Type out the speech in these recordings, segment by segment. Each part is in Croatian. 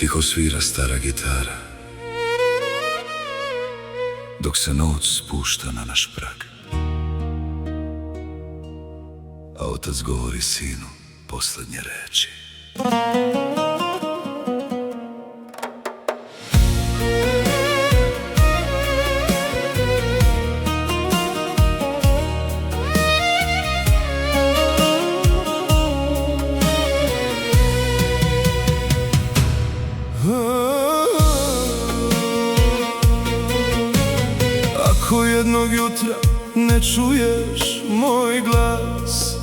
Tiho svira stara gitara, dok se noć spušta na naš prag. A otac govori sinu posljednje reči. Ako jednog jutra ne čuješ moj glas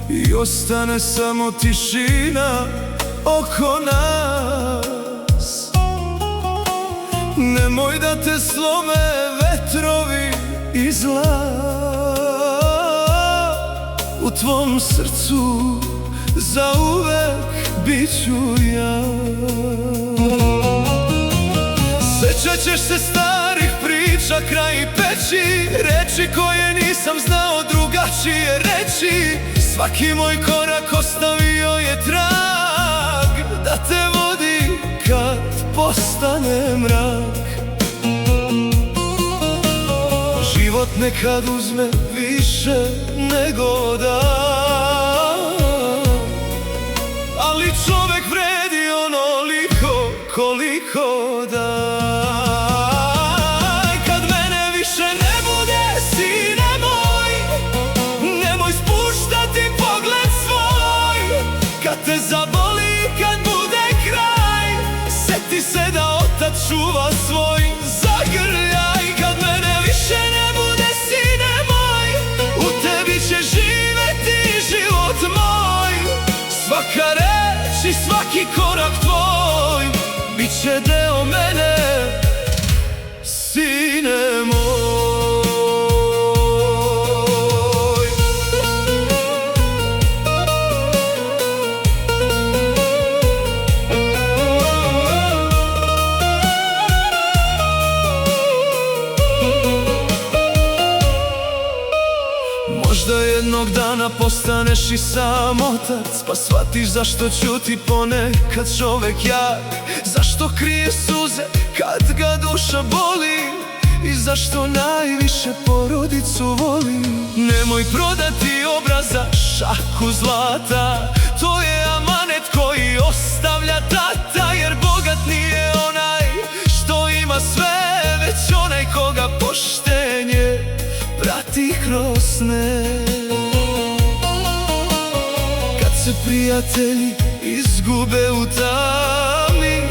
i ostane samo tišina oko nas, nemoj da te slome vetrovi i zla. U tvom srcu zauvek bit ću ja. Sjećat ćeš se starih priča kraj peći, reči koje nisam znao drugačije reći. Svaki moj korak ostavio je trag, da te vodi kad postane mrak. Život nekad uzme više nego da, ali čovek vredi onoliko koliko da. Kad te zaboli, kad bude kraj, sjeti se da otac čuva svoj zagrljaj. Kad mene više ne bude, sine moj, u tebi će živeti život moj. Svaka reč i svaki korak tvoj bit će deo mene, sine moj. Možda jednog dana postaneš i sam otac, pa shvatiš zašto ćuti ponekad čovek jak, zašto krije suze kad ga duša boli i zašto najviše porodicu voli. Nemoj prodati obraz za šaku zlata, to je amanet koji ostavlja tata, jer bogat nije onaj što ima sve, već onaj koga poštenje prati kroz sne. Kad se prijatelji izgube u tami,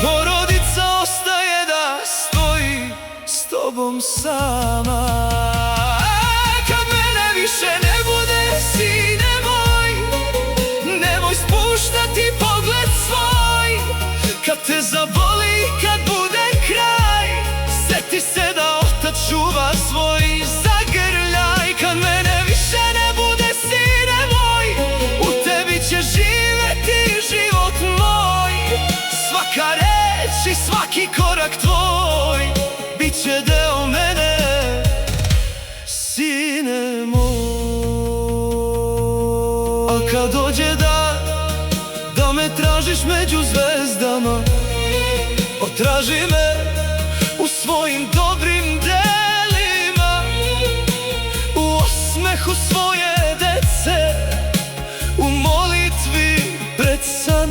porodica ostaje da stoji s tobom sama. Kad mene više ne bude, sine moj, nemoj spuštati pogled svoj. Kad te zaboli, kad bude kraj, sjeti se da otac čuva svoj zagrljaj. Kad mene više ne bude, sine moj, u tebi će živeti život moj. Svaka reč i svaki korak tvoj bit će deo mene, sine moj. A kad dođe dan da me tražiš među zvezdama, potraži me u svojim dobrim delima, u osmehu svoje dece, u molitvi pred san.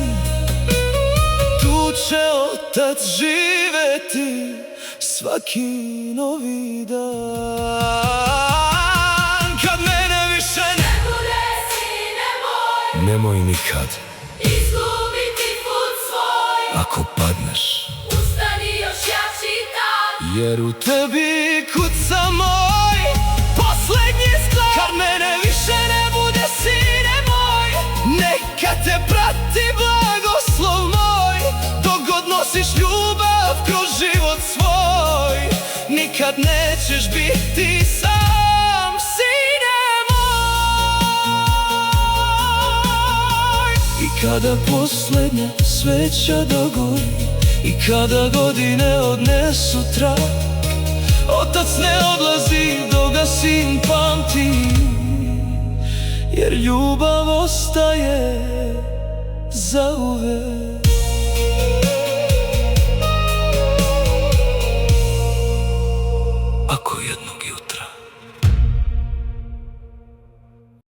Tu će otac živeti svaki novi dan. Kad mene više ne bude, sine moj, Nemoj nikad izgubiti put svoj. ako padneš, jer u tebi kuca moj posljednji sklop. Kad mene više ne bude, sine moj, neka te prati blagoslov moj. Dok god nosiš ljubav kroz život svoj, nikad nećeš biti sam, sine moj. I kada posljednja sveća dogori i kada godine odnesu trag, otac ne odlazi dok ga sin pamti, jer ljubav ostaje zauvek.